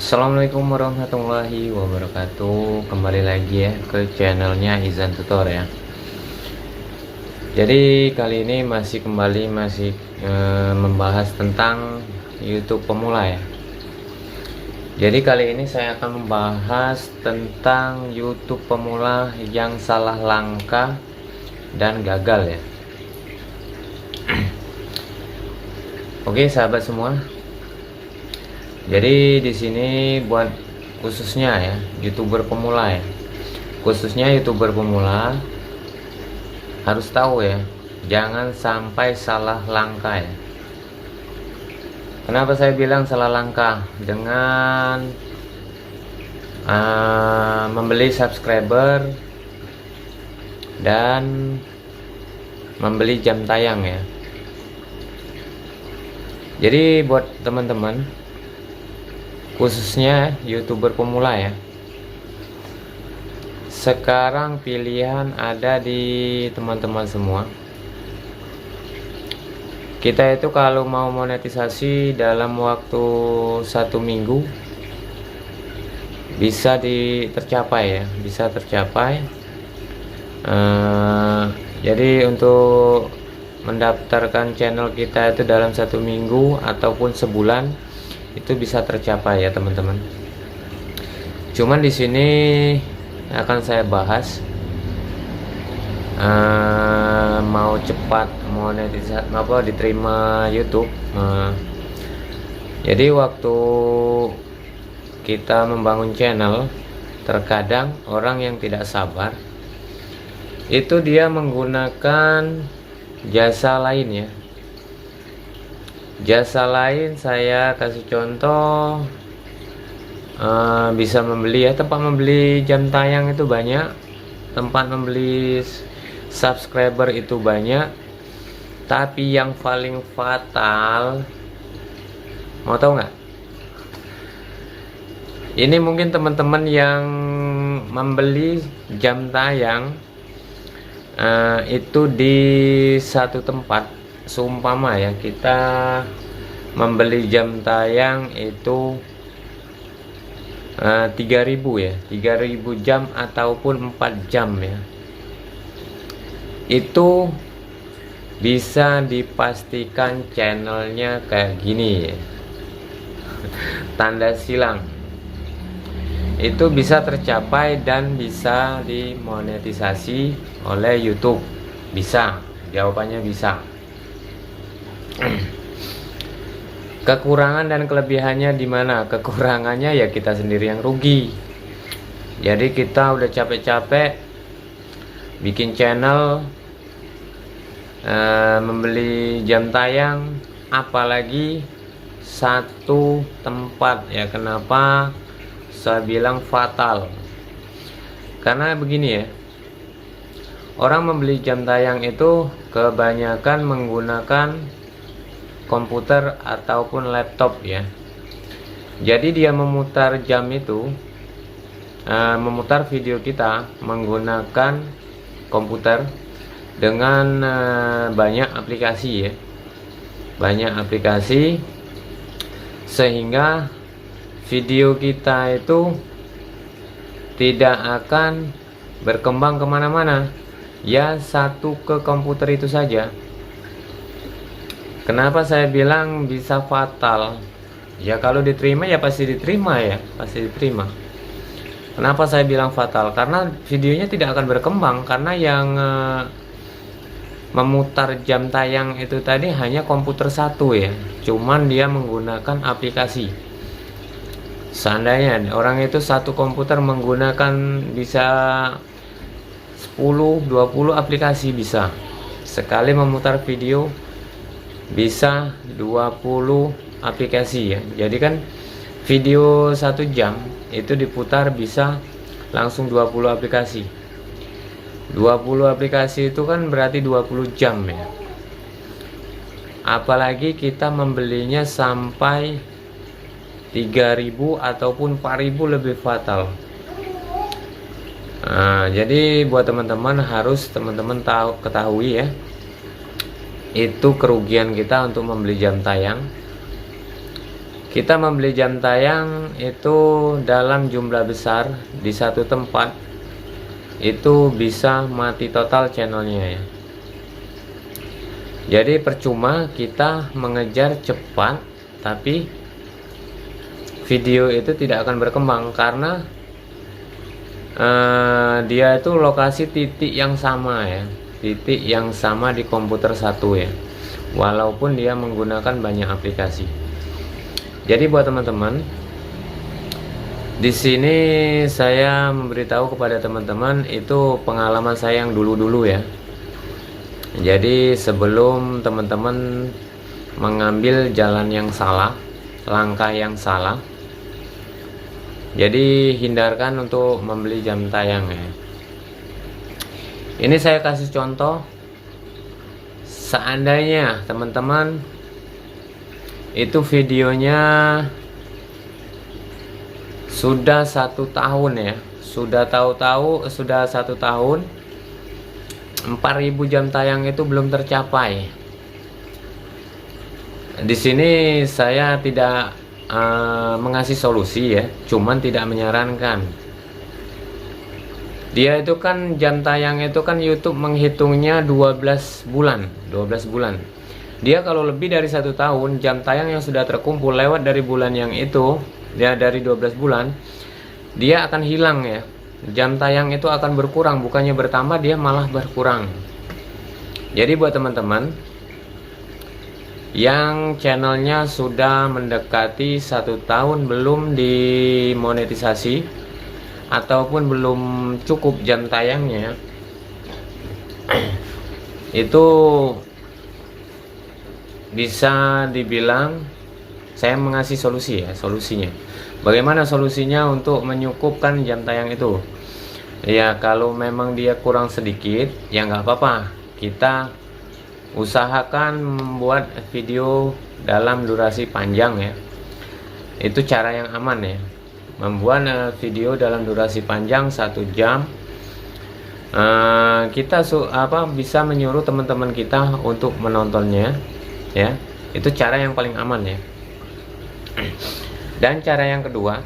Assalamualaikum warahmatullahi wabarakatuh. Kembali lagi ya ke channelnya Izan Tutor ya. Jadi kali ini masih membahas tentang YouTube pemula ya. Jadi kali ini saya akan membahas tentang YouTube pemula yang salah langkah dan gagal ya. Oke sahabat semua. Jadi di sini buat khususnya ya YouTuber pemula ya. Khususnya YouTuber pemula harus tahu ya, jangan sampai salah langkah ya. Kenapa saya bilang salah langkah? Dengan membeli subscriber dan membeli jam tayang ya. Jadi buat teman-teman khususnya YouTuber pemula ya, sekarang pilihan ada di teman-teman semua. Kita itu kalau mau monetisasi dalam waktu 1 minggu bisa tercapai ya, bisa tercapai. Jadi untuk mendaftarkan channel kita itu dalam 1 minggu ataupun sebulan itu bisa tercapai ya teman-teman. Cuman di sini akan saya bahas mau cepat monetisasi diterima YouTube. Jadi waktu kita membangun channel, terkadang orang yang tidak sabar itu dia menggunakan jasa lain ya. Jasa lain saya kasih contoh, bisa membeli ya, tempat membeli jam tayang itu banyak, tempat membeli subscriber itu banyak. Tapi yang paling fatal, mau tahu nggak? Ini mungkin teman-teman yang membeli jam tayang itu di satu tempat. Seumpama ya, kita membeli jam tayang itu 3.000 ya, 3.000 jam ataupun 4 jam ya. Itu bisa dipastikan channelnya kayak gini ya. Tanda silang. Itu bisa tercapai dan bisa dimonetisasi oleh YouTube. Bisa, jawabannya bisa. Kekurangan dan kelebihannya di mana? Kekurangannya ya kita sendiri yang rugi. Jadi kita udah capek-capek bikin channel, membeli jam tayang, apalagi satu tempat ya. Kenapa saya bilang fatal? Karena begini ya, orang membeli jam tayang itu kebanyakan menggunakan komputer ataupun laptop ya. Jadi dia memutar jam itu, memutar video kita menggunakan komputer dengan banyak aplikasi ya, banyak aplikasi, sehingga video kita itu tidak akan berkembang kemana-mana ya, satu ke komputer itu saja. Kenapa saya bilang bisa fatal? Ya kalau diterima ya pasti diterima ya, pasti diterima. Kenapa saya bilang fatal? Karena videonya tidak akan berkembang, karena yang memutar jam tayang itu tadi hanya komputer satu ya. Cuman dia menggunakan aplikasi. Seandainya orang itu satu komputer menggunakan bisa 10-20 aplikasi bisa. Sekali memutar video bisa 20 aplikasi ya. Jadi kan video 1 jam itu diputar bisa langsung 20 aplikasi. 20 aplikasi itu kan berarti 20 jam ya. Apalagi kita membelinya sampai 3.000 ataupun 4.000 lebih fatal. Jadi buat teman-teman harus teman-teman ketahui ya, itu kerugian kita untuk membeli jam tayang. kita membeli jam tayang itu dalam jumlah besar di satu tempat, itu bisa mati total channelnya ya. Jadi percuma kita mengejar cepat tapi video itu tidak akan berkembang, karena dia itu lokasi titik yang sama ya, titik yang sama di komputer satu ya, walaupun dia menggunakan banyak aplikasi. Jadi buat teman-teman, di sini saya memberitahu kepada teman-teman itu pengalaman saya yang dulu-dulu ya. Jadi sebelum teman-teman mengambil jalan yang salah, langkah yang salah, jadi hindarkan untuk membeli jam tayang ya. Ini saya kasih contoh, seandainya teman-teman itu videonya sudah 1 tahun ya, sudah sudah 1 tahun 4.000 jam tayang itu belum tercapai. Di sini saya tidak mengasih solusi ya, cuman tidak menyarankan. Dia itu kan jam tayang itu kan YouTube menghitungnya 12 bulan. Dia kalau lebih dari 1 tahun, jam tayang yang sudah terkumpul lewat dari bulan yang itu, ya dari 12 bulan, dia akan hilang ya. Jam tayang itu akan berkurang, bukannya bertambah, dia malah berkurang. Jadi buat teman-teman yang channelnya sudah mendekati 1 tahun belum dimonetisasi ataupun belum cukup jam tayangnya, itu bisa dibilang saya mengasih solusi ya, solusinya. Bagaimana solusinya untuk menyukupkan jam tayang itu? Ya kalau memang dia kurang sedikit, ya nggak apa-apa. Kita usahakan membuat video dalam durasi panjang ya. Itu cara yang aman ya. Membuat video dalam durasi panjang 1 jam. Kita bisa menyuruh teman-teman kita untuk menontonnya ya. Itu cara yang paling aman ya. Dan cara yang kedua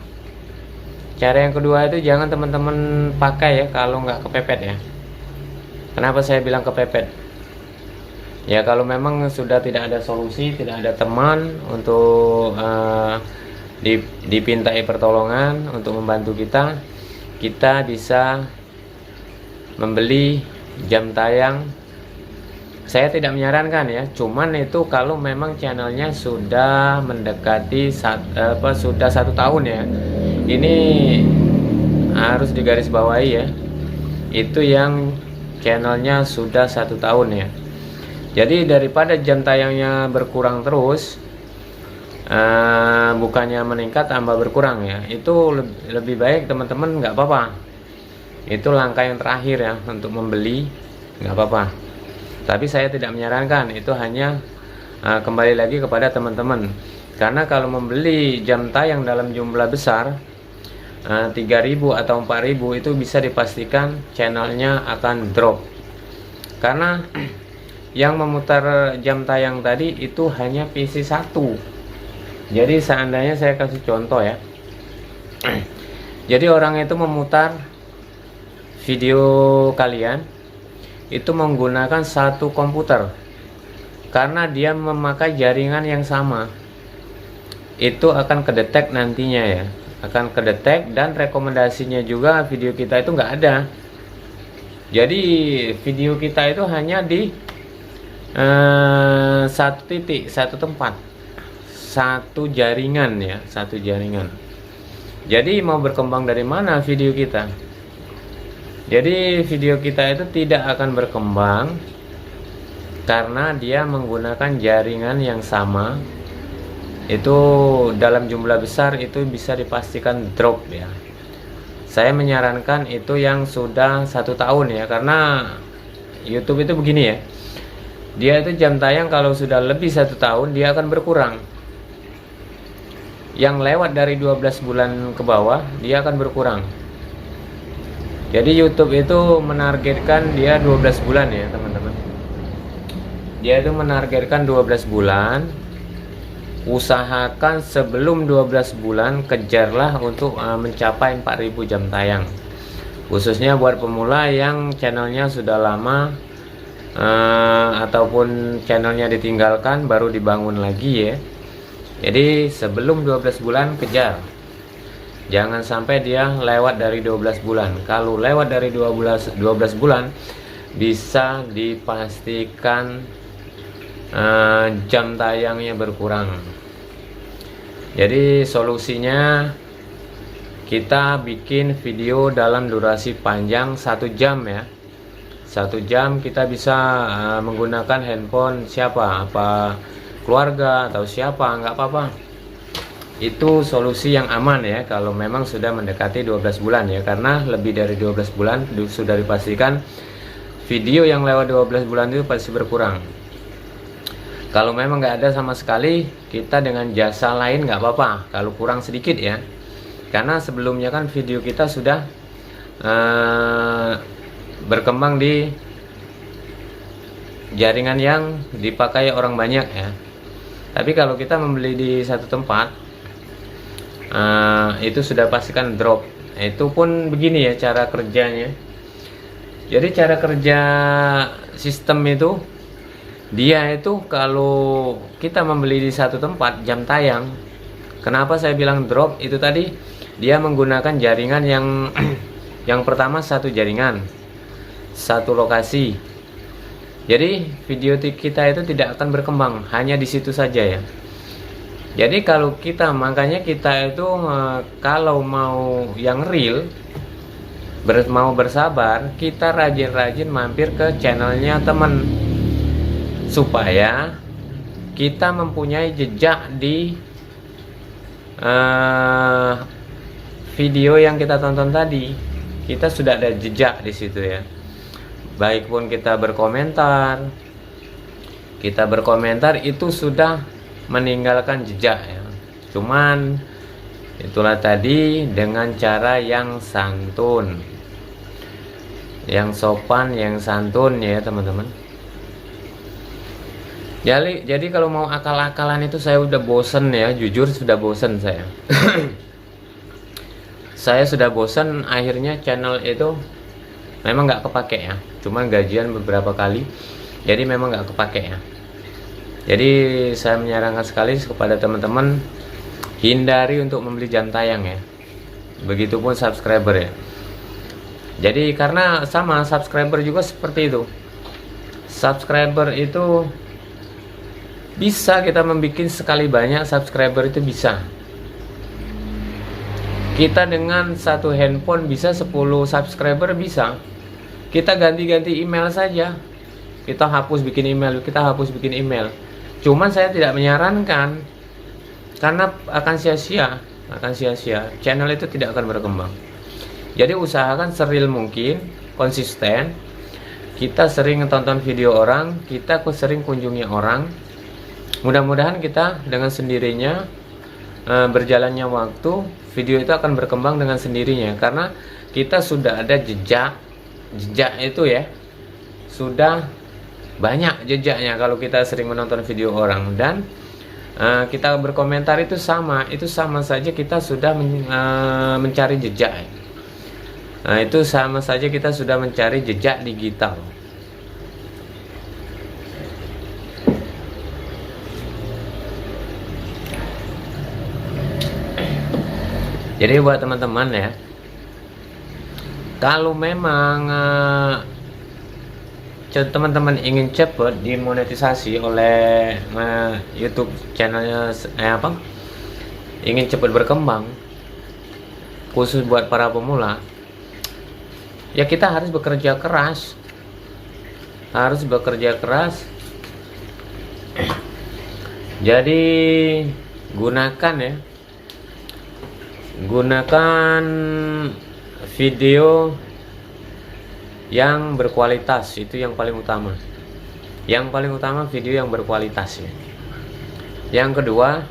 itu jangan teman-teman pakai ya kalau nggak kepepet ya. Kenapa saya bilang kepepet? Ya kalau memang sudah tidak ada solusi, tidak ada teman untuk dipintai pertolongan untuk membantu kita, kita bisa membeli jam tayang. Saya tidak menyarankan ya, cuman itu kalau memang channelnya sudah mendekati sudah 1 tahun ya. Ini harus digarisbawahi ya. Itu yang channelnya sudah 1 tahun ya. Jadi daripada jam tayangnya berkurang terus, bukannya meningkat tambah berkurang ya, itu lebih baik teman-teman nggak apa-apa. Itu langkah yang terakhir ya untuk membeli, nggak apa-apa. Tapi saya tidak menyarankan, itu hanya kembali lagi kepada teman-teman. Karena kalau membeli jam tayang dalam jumlah besar 3.000 atau 4.000, itu bisa dipastikan channelnya akan drop. Karena yang memutar jam tayang tadi itu hanya PC 1. Jadi seandainya saya kasih contoh ya. Jadi orang itu memutar video kalian itu menggunakan satu komputer, karena dia memakai jaringan yang sama, itu akan kedetek nantinya ya, akan kedetek. Dan rekomendasinya juga video kita itu nggak ada. Jadi video kita itu hanya di satu titik, satu tempat, satu jaringan ya, satu jaringan. Jadi mau berkembang dari mana video kita? Jadi video kita itu tidak akan berkembang karena dia menggunakan jaringan yang sama. Itu dalam jumlah besar itu bisa dipastikan drop ya. Saya menyarankan itu yang sudah 1 tahun ya, karena YouTube itu begini ya. Dia itu jam tayang kalau sudah lebih 1 tahun dia akan berkurang. Yang lewat dari 12 bulan ke bawah dia akan berkurang. Jadi YouTube itu menargetkan dia 12 bulan ya teman-teman. Dia itu menargetkan 12 bulan. usahakan sebelum 12 bulan kejarlah untuk mencapai 4000 jam tayang, khususnya buat pemula yang channelnya sudah lama ataupun channelnya ditinggalkan baru dibangun lagi ya. Jadi sebelum 12 bulan kejar, jangan sampai dia lewat dari 12 bulan. Kalau lewat dari 12 bulan bisa dipastikan jam tayangnya berkurang. Jadi solusinya kita bikin video dalam durasi panjang 1 jam ya. 1 jam kita bisa menggunakan handphone siapa, apa keluarga atau siapa, nggak apa-apa. Itu solusi yang aman ya kalau memang sudah mendekati 12 bulan ya, karena lebih dari 12 bulan sudah dipastikan video yang lewat 12 bulan itu pasti berkurang. Kalau memang nggak ada sama sekali, kita dengan jasa lain nggak apa-apa kalau kurang sedikit ya, karena sebelumnya kan video kita sudah berkembang di jaringan yang dipakai orang banyak ya. Tapi kalau kita membeli di satu tempat, itu sudah pastikan drop. Itu pun begini ya cara kerjanya. Jadi cara kerja sistem itu, dia itu kalau kita membeli di satu tempat jam tayang, kenapa saya bilang drop itu tadi, dia menggunakan jaringan yang yang pertama satu jaringan, satu lokasi. Jadi video kita itu tidak akan berkembang hanya di situ saja ya. Jadi kalau kita, makanya kita itu kalau mau yang real, mau bersabar, kita rajin-rajin mampir ke channelnya teman, supaya kita mempunyai jejak di video yang kita tonton tadi. Kita sudah ada jejak di situ ya. Baik pun kita berkomentar itu sudah meninggalkan jejak ya. Cuman itulah tadi dengan cara yang santun, yang sopan, yang santun ya teman-teman. Jadi kalau mau akal-akalan itu saya udah bosen ya, jujur sudah bosen saya. Saya sudah bosen, akhirnya channel itu memang nggak kepake ya, cuman gajian beberapa kali, jadi memang nggak kepake ya. Jadi saya menyarankan sekali kepada teman-teman, hindari untuk membeli jam tayang ya, begitupun subscriber ya. Jadi karena sama subscriber juga seperti itu, subscriber itu bisa kita membuat sekali banyak subscriber itu bisa. Kita dengan satu handphone bisa 10 subscriber bisa. Kita ganti-ganti email saja. Kita hapus bikin email, Cuman saya tidak menyarankan, karena akan sia-sia, channel itu tidak akan berkembang. Jadi usahakan seril mungkin, konsisten. Kita sering tonton video orang, kita sering kunjungi orang. Mudah-mudahan kita dengan sendirinya, berjalannya waktu, video itu akan berkembang dengan sendirinya, karena kita sudah ada jejak itu ya, sudah banyak jejaknya kalau kita sering menonton video orang. Dan kita berkomentar itu sama saja kita sudah mencari jejak. Itu sama saja kita sudah mencari jejak digital. Jadi buat teman-teman ya, kalau memang teman-teman ingin cepat dimonetisasi oleh YouTube channelnya, ingin cepat berkembang, khusus buat para pemula, ya kita harus bekerja keras, Jadi gunakan video yang berkualitas, itu yang paling utama. Video yang berkualitas ya. Yang kedua,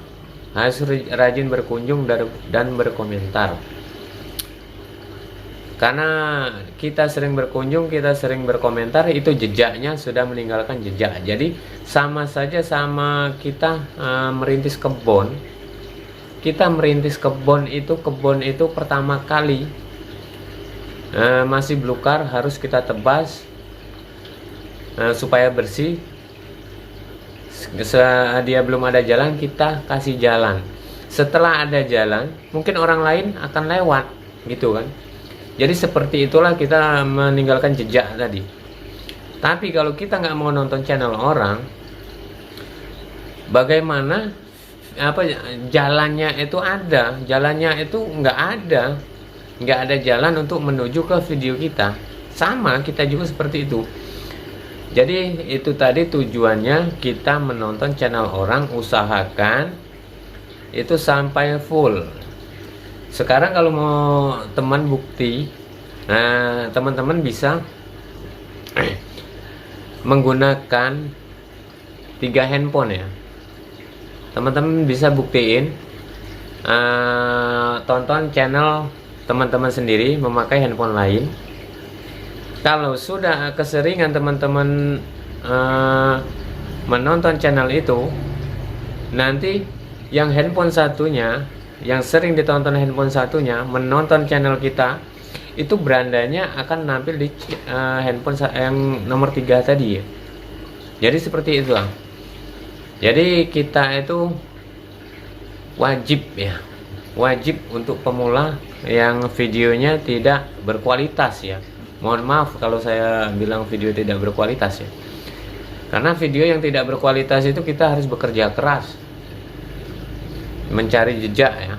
harus rajin berkunjung dan berkomentar. Karena kita sering berkunjung, kita sering berkomentar, itu jejaknya sudah meninggalkan jejak. Jadi sama saja sama kita merintis kebun. Kita merintis kebun itu pertama kali masih belukar, harus kita tebas supaya bersih. Dia belum ada jalan, kita kasih jalan. Setelah ada jalan, mungkin orang lain akan lewat, gitu kan. Jadi seperti itulah kita meninggalkan jejak tadi. Tapi kalau kita nggak mau nonton channel orang, bagaimana jalannya itu ada, jalannya itu nggak ada jalan untuk menuju ke video kita. Sama kita juga seperti itu. Jadi itu tadi tujuannya kita menonton channel orang, usahakan itu sampai full. Sekarang kalau mau teman bukti, nah teman-teman bisa menggunakan 3 handphone ya. Teman-teman bisa buktiin tonton channel teman-teman sendiri memakai handphone lain. Kalau sudah keseringan teman-teman menonton channel itu, nanti yang handphone satunya, yang sering ditonton handphone satunya menonton channel kita, itu berandanya akan nampil di handphone yang nomor 3 tadi ya. Jadi seperti itulah. Jadi kita itu wajib untuk pemula yang videonya tidak berkualitas ya. Mohon maaf kalau saya bilang video tidak berkualitas ya. Karena video yang tidak berkualitas itu kita harus bekerja keras mencari jejak ya.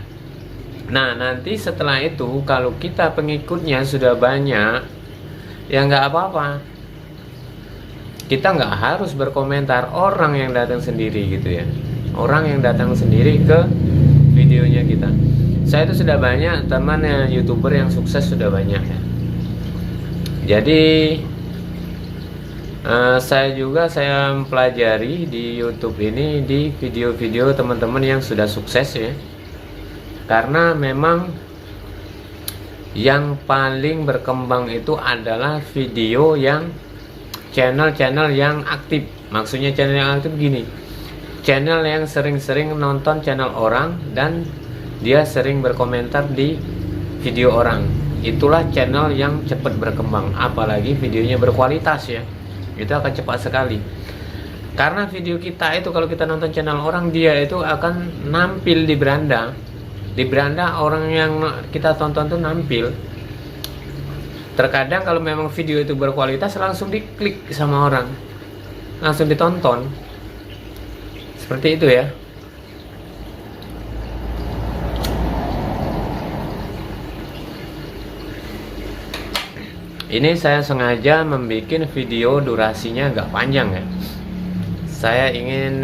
Nah nanti setelah itu kalau kita pengikutnya sudah banyak, ya nggak apa-apa, kita nggak harus berkomentar. Orang yang datang sendiri gitu ya, orang yang datang sendiri ke videonya kita. Saya itu sudah banyak teman YouTuber yang sukses, sudah banyak ya. Jadi saya mempelajari di YouTube ini, di video-video teman-teman yang sudah sukses ya. Karena memang yang paling berkembang itu adalah video yang channel-channel yang aktif. Maksudnya channel yang aktif gini, channel yang sering-sering nonton channel orang dan dia sering berkomentar di video orang. Itulah channel yang cepat berkembang, apalagi videonya berkualitas ya. Itu akan cepat sekali. Karena video kita itu kalau kita nonton channel orang, dia itu akan nampil di beranda. Di beranda orang yang kita tonton tuh nampil. Terkadang kalau memang video itu berkualitas, langsung diklik sama orang, langsung ditonton. Seperti itu ya. Ini saya sengaja membuat video durasinya agak panjang ya. Saya ingin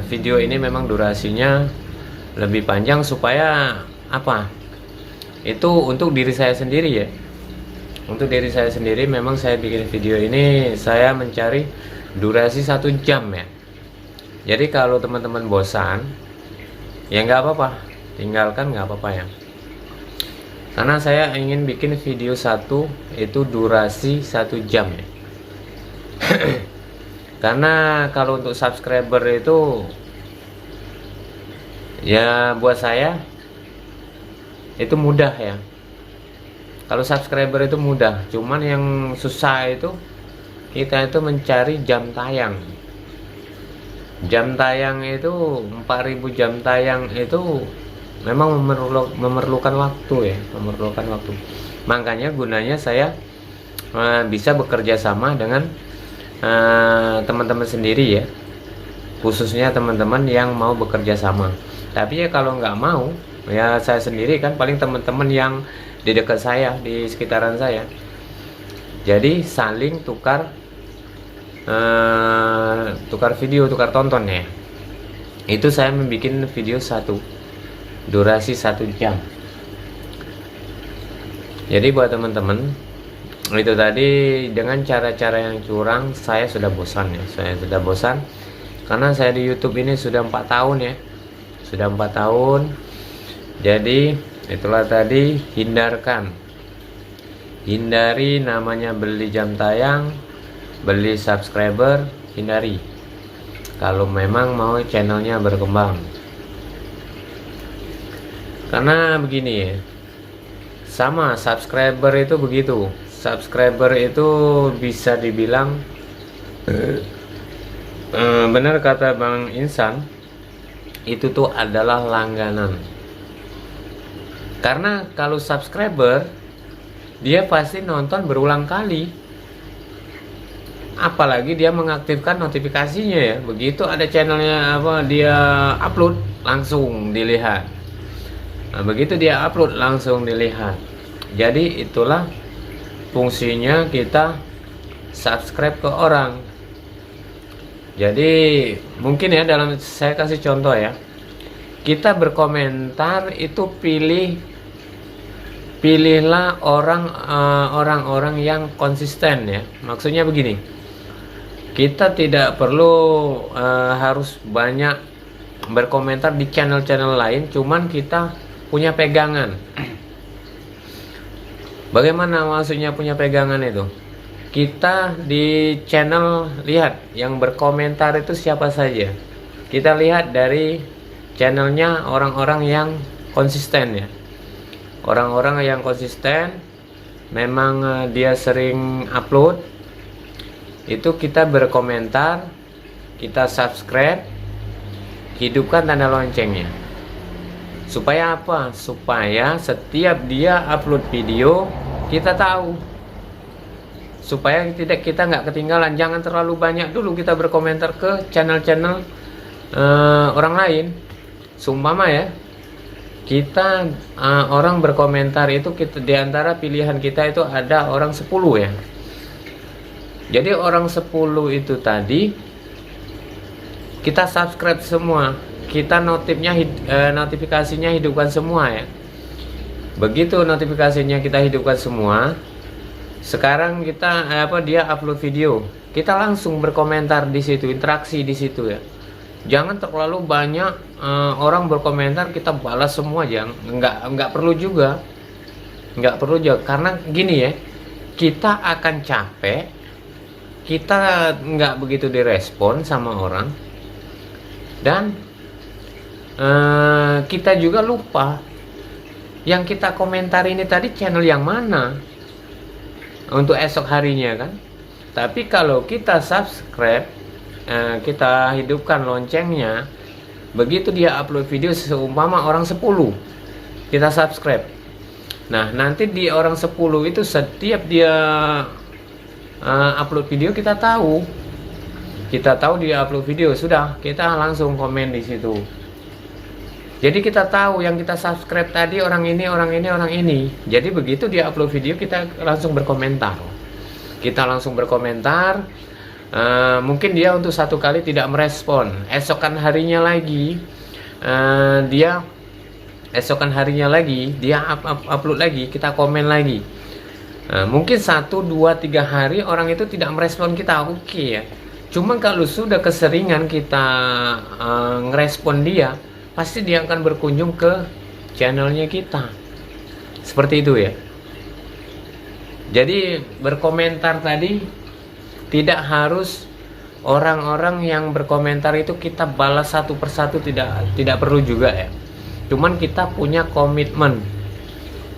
video ini memang durasinya lebih panjang supaya apa? Itu untuk diri saya sendiri ya. Untuk diri saya sendiri memang saya bikin video ini, saya mencari durasi 1 jam ya. Jadi kalau teman-teman bosan, ya nggak apa-apa, tinggalkan, nggak apa-apa ya. Karena saya ingin bikin video satu itu durasi 1 jam ya. Karena kalau untuk subscriber itu ya buat saya itu mudah ya. Kalau subscriber itu mudah, cuman yang susah itu kita itu mencari jam tayang. Jam tayang itu 4000 jam tayang itu memang memerlukan waktu ya, memerlukan waktu. Makanya gunanya saya bisa bekerja sama dengan teman-teman sendiri ya, khususnya teman-teman yang mau bekerja sama. Tapi ya kalau nggak mau ya saya sendiri kan, paling teman-teman yang di dekat saya, di sekitaran saya. Jadi saling tukar video, tukar tonton ya. Itu saya membuat video satu durasi 1 jam. Jadi buat teman-teman itu tadi, dengan cara-cara yang curang saya sudah bosan ya. Saya sudah bosan karena saya di YouTube ini sudah 4 tahun ya. Sudah 4 tahun. Jadi itulah tadi, Hindari namanya beli jam tayang, beli subscriber, hindari kalau memang mau channelnya berkembang. Karena begini ya, sama subscriber itu begitu. Subscriber itu bisa dibilang benar kata Bang Insan, itu tuh adalah langganan. Karena kalau subscriber, dia pasti nonton berulang kali, apalagi dia mengaktifkan notifikasinya ya. Begitu ada channelnya apa dia upload, langsung dilihat. Nah, begitu dia upload langsung dilihat. Jadi itulah fungsinya kita subscribe ke orang. Jadi mungkin ya, dalam saya kasih contoh ya, kita berkomentar itu pilihlah orang-orang yang konsisten ya. Maksudnya begini, kita tidak perlu harus banyak berkomentar di channel-channel lain, cuman kita punya pegangan. Bagaimana maksudnya punya pegangan itu? Kita di channel lihat yang berkomentar itu siapa saja. Kita lihat dari channelnya orang-orang yang konsisten ya. Orang-orang yang konsisten, memang dia sering upload, itu kita berkomentar, kita subscribe, hidupkan tanda loncengnya. Supaya apa? Supaya setiap dia upload video kita tahu, supaya kita nggak ketinggalan. Jangan terlalu banyak dulu kita berkomentar ke channel-channel orang lain. Sumpama ya, kita orang berkomentar itu, kita diantara pilihan kita itu ada orang 10 ya. Jadi orang 10 itu tadi kita subscribe semua, kita notifikasinya hidupkan semua ya. Begitu notifikasinya kita hidupkan semua, sekarang kita dia upload video, kita langsung berkomentar di situ, interaksi di situ ya. Jangan terlalu banyak orang berkomentar kita balas semua, nggak perlu juga, karena gini ya, kita akan capek, kita nggak begitu direspon sama orang, dan kita juga lupa yang kita komentar ini tadi channel yang mana untuk esok harinya kan. Tapi kalau kita subscribe, kita hidupkan loncengnya, begitu dia upload video, seumpama orang 10 kita subscribe, nah nanti di orang 10 itu setiap dia upload video kita tahu dia upload video, sudah kita langsung komen di situ. Jadi kita tahu yang kita subscribe tadi orang ini. Jadi begitu dia upload video kita langsung berkomentar. Mungkin dia untuk satu kali tidak merespon, esokan harinya lagi dia upload lagi, kita komen lagi. Mungkin 1, 2, 3 hari orang itu tidak merespon kita, oke ya. Cuma kalau sudah keseringan kita ngerespon dia, pasti dia akan berkunjung ke channelnya kita. Seperti itu ya. Jadi berkomentar tadi tidak harus orang-orang yang berkomentar itu kita balas satu persatu, tidak perlu juga ya. Cuman kita punya komitmen.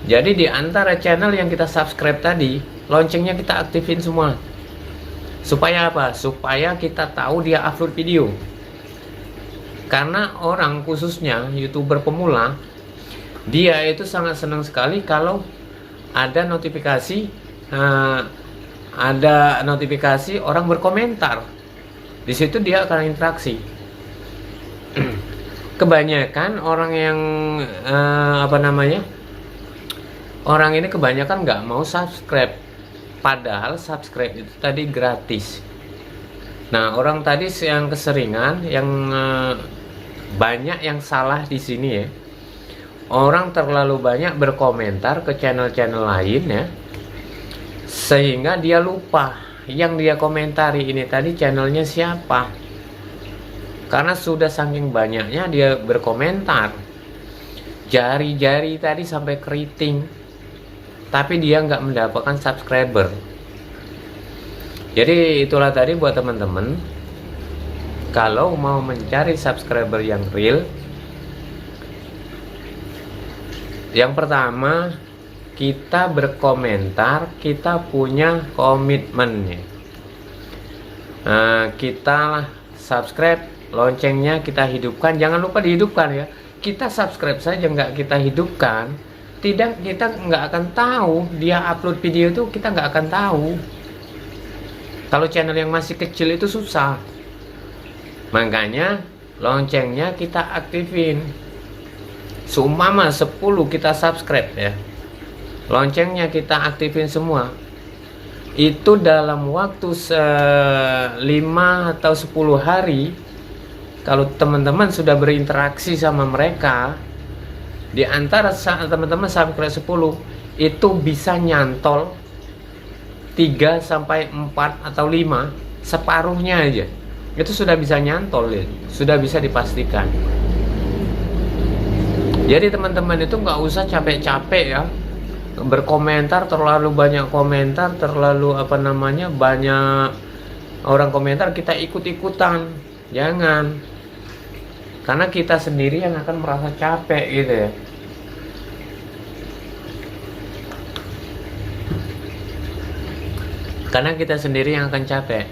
Jadi di antara channel yang kita subscribe tadi, loncengnya kita aktifin semua. Supaya apa? Supaya kita tahu dia upload video. Karena orang, khususnya YouTuber pemula, dia itu sangat senang sekali kalau ada notifikasi orang berkomentar. Di situ dia akan interaksi. Kebanyakan orang yang orang ini kebanyakan nggak mau subscribe, padahal subscribe itu tadi gratis. Nah, orang tadi yang keseringan, yang banyak yang salah di sini ya. Orang terlalu banyak berkomentar ke channel-channel lain ya, sehingga dia lupa yang dia komentari ini tadi channelnya siapa. Karena sudah saking banyaknya dia berkomentar, jari-jari tadi sampai keriting. tapi dia nggak mendapatkan subscriber. Jadi itulah tadi buat teman-teman, kalau mau mencari subscriber yang real, yang pertama kita berkomentar, kita punya komitmennya. Kita subscribe, loncengnya kita hidupkan, jangan lupa dihidupkan ya. Kita subscribe saja nggak kita hidupkan, tidak, kita nggak akan tahu dia upload video itu, kita nggak akan tahu. Kalau channel yang masih kecil itu susah, makanya loncengnya kita aktifin. Seumpama 10 kita subscribe ya, loncengnya kita aktifin semua. Itu dalam waktu 5 atau 10 hari, kalau teman-teman sudah berinteraksi sama mereka, di antara saat teman-teman subscribe 10, itu bisa nyantol 3 sampai 4 atau 5, separuhnya aja. Itu sudah bisa nyantol ya, sudah bisa dipastikan. Jadi teman-teman itu nggak usah capek-capek ya berkomentar, terlalu banyak komentar, terlalu banyak orang komentar kita ikut-ikutan, jangan, karena kita sendiri yang akan merasa capek gitu ya. Karena kita sendiri yang akan capek.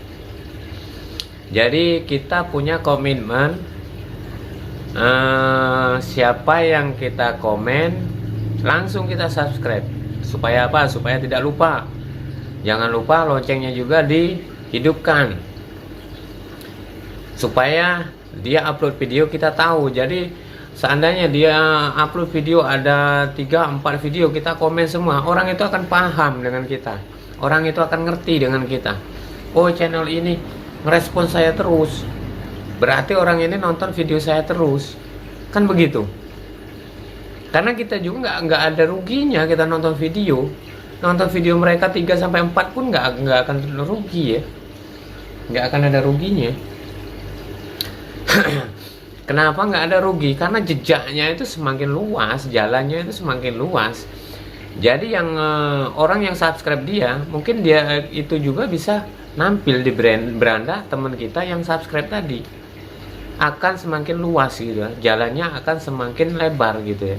Jadi kita punya komitmen, siapa yang kita komen langsung kita subscribe. Supaya apa? Supaya tidak lupa. Jangan lupa loncengnya juga dihidupkan, supaya dia upload video kita tahu. Jadi seandainya dia upload video ada 3-4 video, kita komen semua, orang itu akan paham dengan kita, orang itu akan ngerti dengan kita. Oh, channel ini ngerespon saya terus, berarti orang ini nonton video saya terus, kan begitu. Karena kita juga nggak ada ruginya kita nonton video mereka 3-4 pun nggak akan rugi ya, nggak akan ada ruginya. Kenapa nggak ada rugi? Karena jejaknya itu semakin luas, jalannya itu semakin luas. Jadi yang orang yang subscribe dia, mungkin dia itu juga bisa nampil di beranda teman kita yang subscribe tadi, akan semakin luas gitu ya, jalannya akan semakin lebar gitu ya.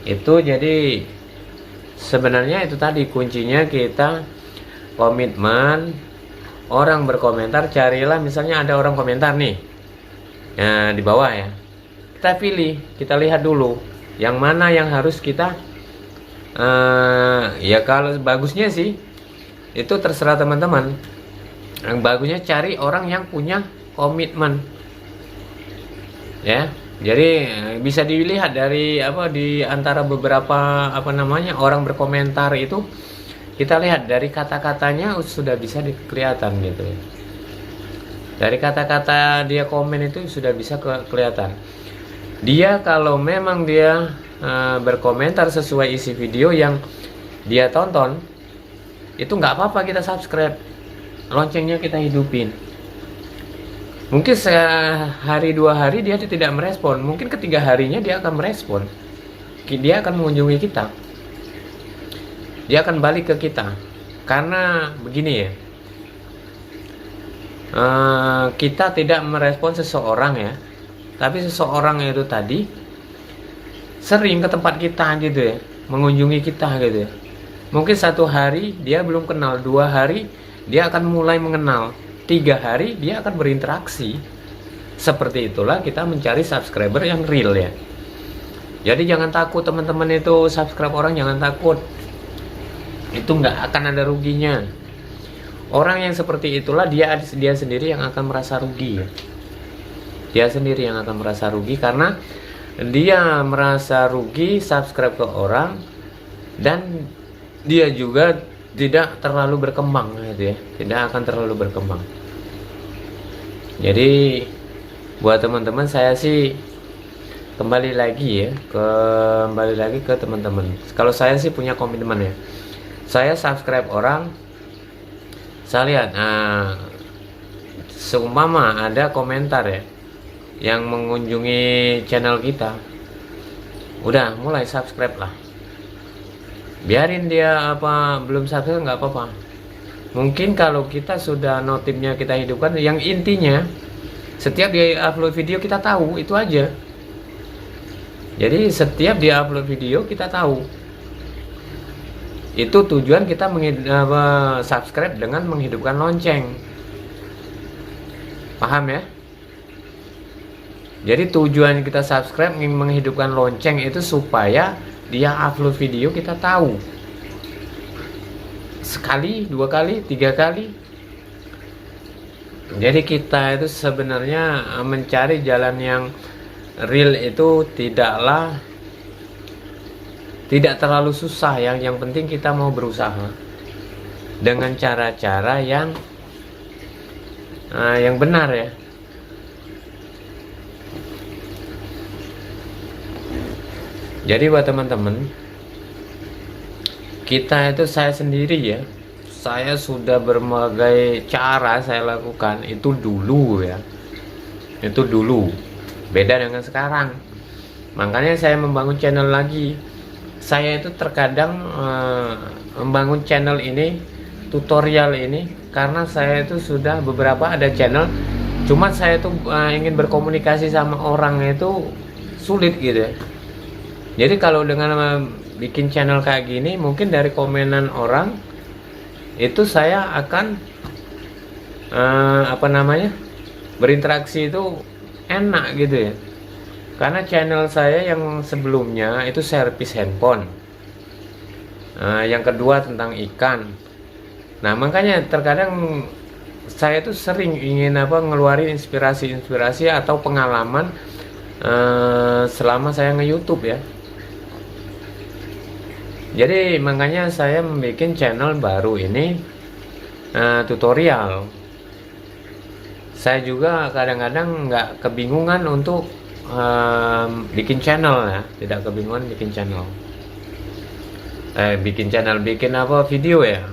Itu jadi sebenarnya itu tadi kuncinya, kita komitmen. Orang berkomentar, carilah misalnya ada orang komentar nih di bawah ya, kita pilih, kita lihat dulu yang mana yang harus kita ya kalau bagusnya sih itu terserah teman-teman. Yang bagusnya cari orang yang punya komitmen ya. Jadi bisa dilihat dari di antara beberapa orang berkomentar itu, kita lihat dari kata-katanya sudah bisa kelihatan gitu ya. Dari kata-kata dia komen itu sudah bisa kelihatan. Dia kalau memang dia berkomentar sesuai isi video yang dia tonton, itu nggak apa-apa kita subscribe, loncengnya kita hidupin. Mungkin sehari 2 hari dia tidak merespon, mungkin ketiga harinya dia akan merespon, dia akan mengunjungi kita, dia akan balik ke kita. Karena begini ya, kita tidak merespon seseorang ya, tapi seseorang itu tadi sering ke tempat kita gitu ya, mengunjungi kita gitu ya. Mungkin 1 hari dia belum kenal, 2 hari dia akan mulai mengenal, 3 hari dia akan berinteraksi. Seperti itulah kita mencari subscriber yang real ya. Jadi jangan takut teman-teman itu subscribe orang, jangan takut, itu nggak akan ada ruginya. Orang yang seperti itulah dia sendiri yang akan merasa rugi ya. Dia sendiri yang akan merasa rugi, karena dia merasa rugi subscribe ke orang, dan dia juga tidak terlalu berkembang gitu ya, tidak akan terlalu berkembang. Jadi buat teman-teman, saya sih kembali lagi ke teman-teman. Kalau saya sih punya komitmen ya, saya subscribe orang, saya lihat seumpama ada komentar ya yang mengunjungi channel kita, udah mulai subscribe lah. biarin dia apa belum subscribe nggak apa-apa. Mungkin kalau kita sudah notifnya kita hidupkan, yang intinya setiap dia upload video kita tahu, itu aja. Jadi setiap dia upload video kita tahu. Itu tujuan kita subscribe dengan menghidupkan lonceng. Paham ya? Jadi tujuan kita subscribe menghidupkan lonceng itu supaya dia upload video kita tahu. Sekali, 2 kali, 3 kali. Jadi kita itu sebenarnya mencari jalan yang real itu tidak terlalu susah. Yang penting kita mau berusaha dengan cara-cara yang benar ya. Jadi buat teman-teman, kita itu, saya sendiri ya, saya sudah berbagai cara saya lakukan itu dulu ya. Itu dulu, beda dengan sekarang. Makanya saya membangun channel lagi. Saya itu terkadang membangun channel ini, tutorial ini, karena saya itu sudah beberapa ada channel, cuma saya tuh ingin berkomunikasi sama orang itu sulit gitu ya. Jadi kalau dengan bikin channel kayak gini, mungkin dari komenan orang itu saya akan berinteraksi itu enak gitu ya. Karena channel saya yang sebelumnya itu servis handphone, yang kedua tentang ikan. Nah makanya terkadang saya tuh sering ingin ngeluarin inspirasi atau pengalaman selama saya nge-YouTube ya. Jadi makanya saya membuat channel baru ini, tutorial. Saya juga kadang-kadang nggak kebingungan untuk bikin channel ya, tidak kebingungan bikin channel. Bikin video ya.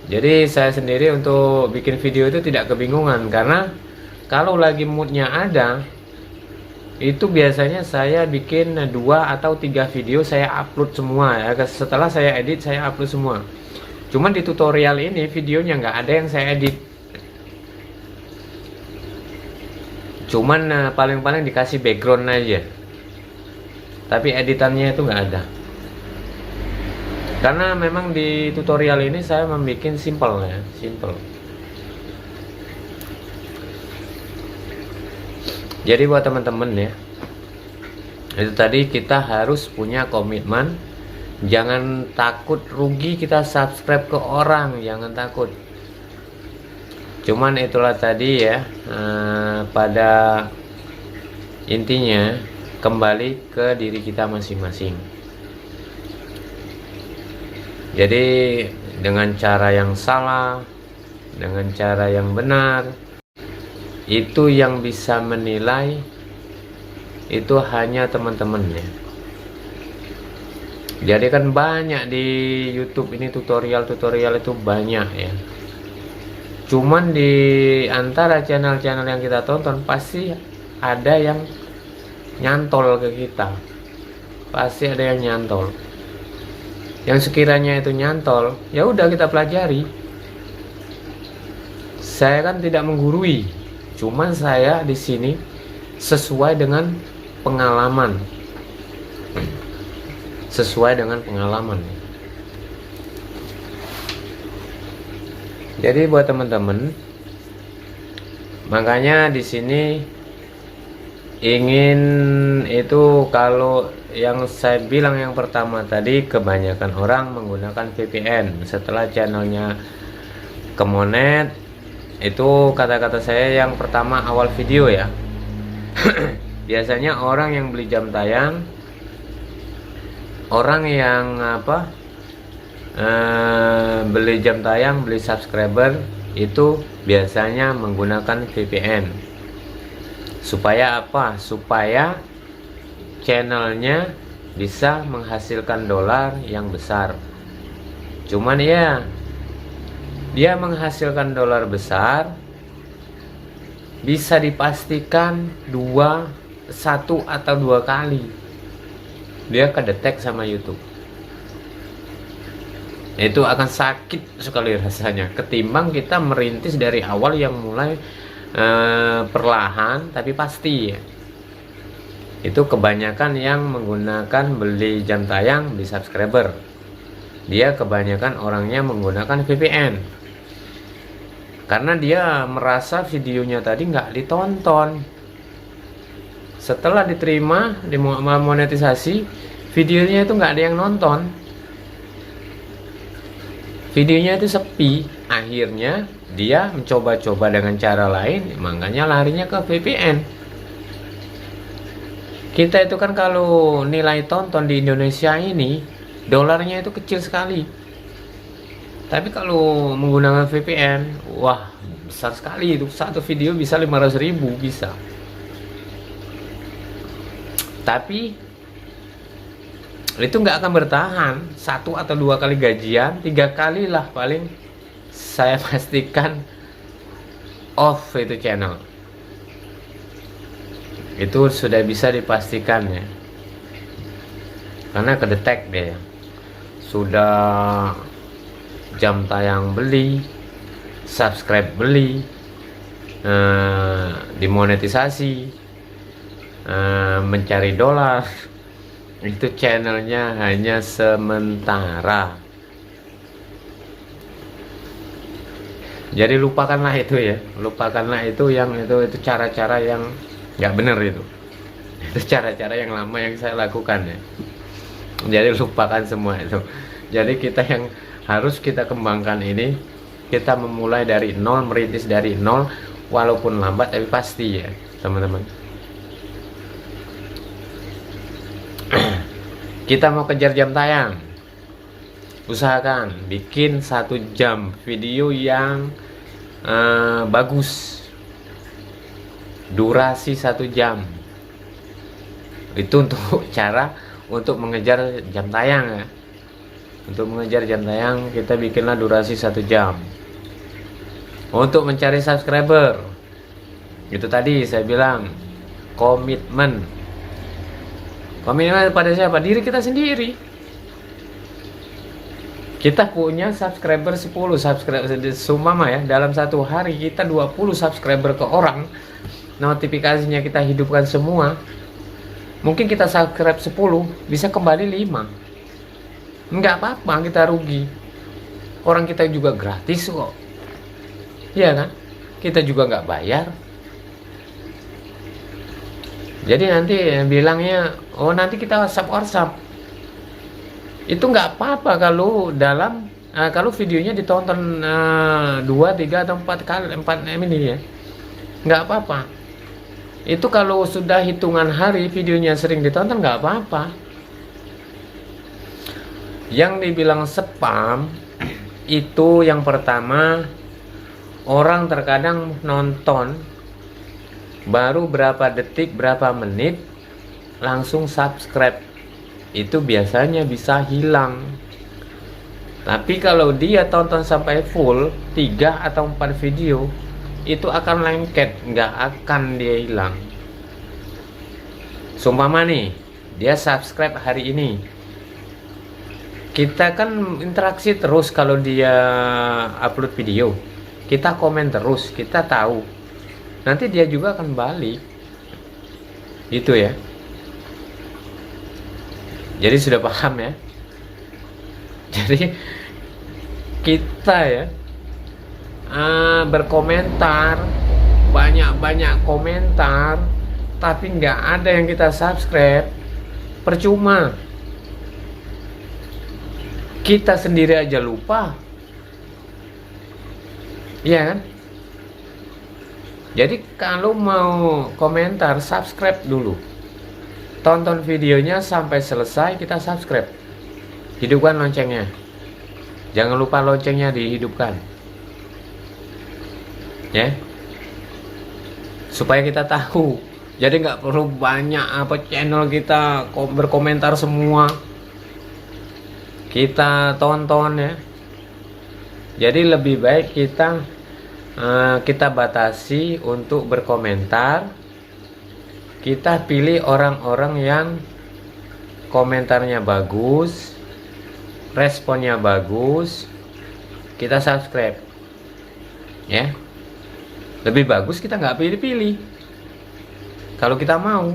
Jadi saya sendiri untuk bikin video itu tidak kebingungan, karena kalau lagi moodnya ada, itu biasanya saya bikin 2 atau 3 video, saya upload semua ya. Setelah saya edit, saya upload semua. Cuman di tutorial ini videonya nggak ada yang saya edit, cuman paling-paling dikasih background aja, tapi editannya itu nggak ada. Karena memang di tutorial ini saya membuat simple ya, simple. Jadi buat teman-teman ya, itu tadi kita harus punya komitmen. Jangan takut rugi kita subscribe ke orang, jangan takut. Cuman itulah tadi ya, pada intinya kembali ke diri kita masing-masing. Jadi dengan cara yang salah, dengan cara yang benar, itu yang bisa menilai itu hanya teman-teman ya. Jadi kan banyak di YouTube ini tutorial itu banyak ya. Cuman di antara channel-channel yang kita tonton pasti ada yang nyantol ke kita. Pasti ada yang nyantol. Yang sekiranya itu nyantol, ya udah kita pelajari. Saya kan tidak menggurui. Cuman saya di sini sesuai dengan pengalaman. Sesuai dengan pengalaman. Jadi buat teman-teman, makanya di sini ingin itu, kalau yang saya bilang yang pertama tadi, kebanyakan orang menggunakan VPN. Setelah channelnya kemonet, itu kata-kata saya yang pertama awal video ya. Biasanya orang yang beli jam tayang, orang yang beli jam tayang, beli subscriber, itu biasanya menggunakan VPN. Supaya apa? Supaya channelnya bisa menghasilkan dolar yang besar. Cuman ya, dia menghasilkan dolar besar bisa dipastikan 1 atau 2 kali dia kedetek sama YouTube. Itu akan sakit sekali rasanya ketimbang kita merintis dari awal yang mulai perlahan tapi pasti ya. Itu kebanyakan yang menggunakan beli jam tayang di subscriber, dia kebanyakan orangnya menggunakan VPN karena dia merasa videonya tadi nggak ditonton. Setelah diterima monetisasi, videonya itu nggak ada yang nonton, videonya itu sepi. Akhirnya dia mencoba-coba dengan cara lain, makanya larinya ke VPN. Kita itu kan kalau nilai tonton di Indonesia ini dolarnya itu kecil sekali, tapi kalau menggunakan VPN, wah besar sekali. Itu satu video bisa 500.000 bisa. Tapi itu nggak akan bertahan 1 atau 2 kali gajian, 3 kali lah paling saya pastikan off itu channel. Itu sudah bisa dipastikan ya, karena kedetek deh, sudah jam tayang beli, subscribe beli, dimonetisasi, mencari dolar. Itu channelnya hanya sementara. Jadi lupakanlah itu ya, lupakanlah itu yang itu cara-cara yang nggak bener. Itu cara-cara yang lama yang saya lakukan ya. Jadi lupakan semua itu. Jadi kita yang harus kita kembangkan ini, kita memulai dari nol, merintis dari nol, walaupun lambat tapi pasti ya teman-teman. Kita mau kejar jam tayang, usahakan bikin 1 jam video yang bagus, durasi 1 jam. Itu untuk cara untuk mengejar jam tayang ya. Untuk mengejar jam tayang kita bikinlah durasi 1 jam. Untuk mencari subscriber, itu tadi saya bilang komitmen pada siapa? Diri kita sendiri. Kita punya subscriber 10 subscriber sumama ya, dalam 1 hari kita 20 subscriber ke orang, notifikasinya kita hidupkan semua. Mungkin kita subscribe 10 bisa kembali 5, nggak apa-apa, kita rugi. Orang kita juga gratis kok, iya kan? Kita juga nggak bayar. Jadi nanti bilangnya, oh nanti kita WhatsApp. Itu nggak apa-apa kalau dalam kalau videonya ditonton 2, 3 atau 4 kali, 4 ini ya, nggak apa-apa. Itu kalau sudah hitungan hari videonya sering ditonton nggak apa-apa. Yang dibilang spam itu yang pertama, orang terkadang nonton baru berapa detik, berapa menit langsung subscribe. Itu biasanya bisa hilang. Tapi kalau dia tonton sampai full 3 atau 4 video, itu akan lengket, nggak akan dia hilang. Sumpama nih, dia subscribe hari ini, kita kan interaksi terus. Kalau dia upload video, kita komen terus, kita tahu nanti dia juga akan balik. Itu ya. Jadi sudah paham ya. Jadi kita ya berkomentar, banyak-banyak komentar, tapi nggak ada yang kita subscribe, percuma. Kita sendiri aja lupa, iya kan? Jadi kalau mau komentar, subscribe dulu, tonton videonya sampai selesai, kita subscribe, hidupkan loncengnya, jangan lupa loncengnya dihidupkan ya, supaya kita tahu. Jadi nggak perlu banyak channel kita berkomentar semua, kita tonton ya. Jadi lebih baik kita batasi untuk berkomentar. Kita pilih orang-orang yang komentarnya bagus, responnya bagus, kita subscribe ya. Lebih bagus kita nggak pilih-pilih kalau kita mau.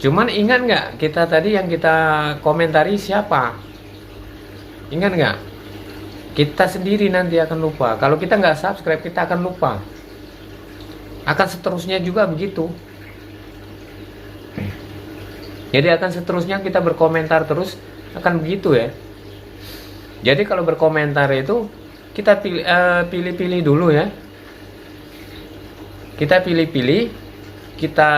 Cuman ingat nggak kita tadi yang kita komentari siapa? Ingat nggak? Kita sendiri nanti akan lupa. Kalau kita nggak subscribe, kita akan lupa. Akan seterusnya juga begitu. Jadi akan seterusnya kita berkomentar terus akan begitu ya. Jadi kalau berkomentar itu kita pilih-pilih dulu ya. Kita pilih-pilih, kita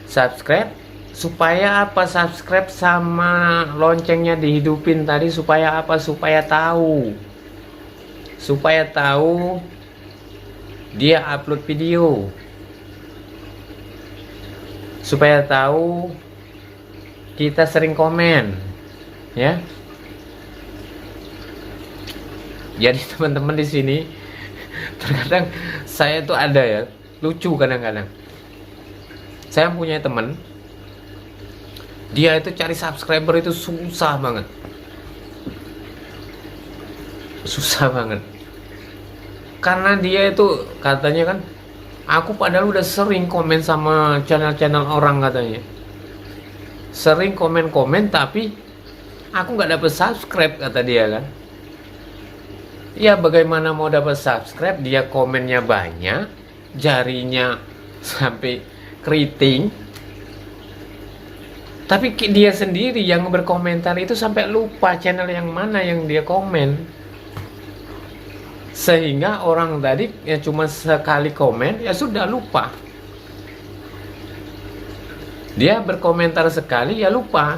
subscribe. Supaya apa? Subscribe sama loncengnya dihidupin tadi supaya apa? Supaya tahu dia upload video, supaya tahu kita sering komen ya. Jadi teman-teman di sini terkadang saya tuh ada ya, lucu kadang-kadang. Saya punya teman, dia itu cari subscriber itu susah banget. Susah banget. Karena dia itu katanya kan, aku padahal udah sering komen sama channel-channel orang katanya. Sering komen-komen tapi aku nggak dapet subscribe kata dia kan. Ya bagaimana mau dapat subscribe, dia komennya banyak, jarinya sampai keriting. Tapi dia sendiri yang berkomentar itu sampai lupa channel yang mana yang dia komen. Sehingga orang tadi ya cuma sekali komen ya sudah lupa. Dia berkomentar sekali ya lupa.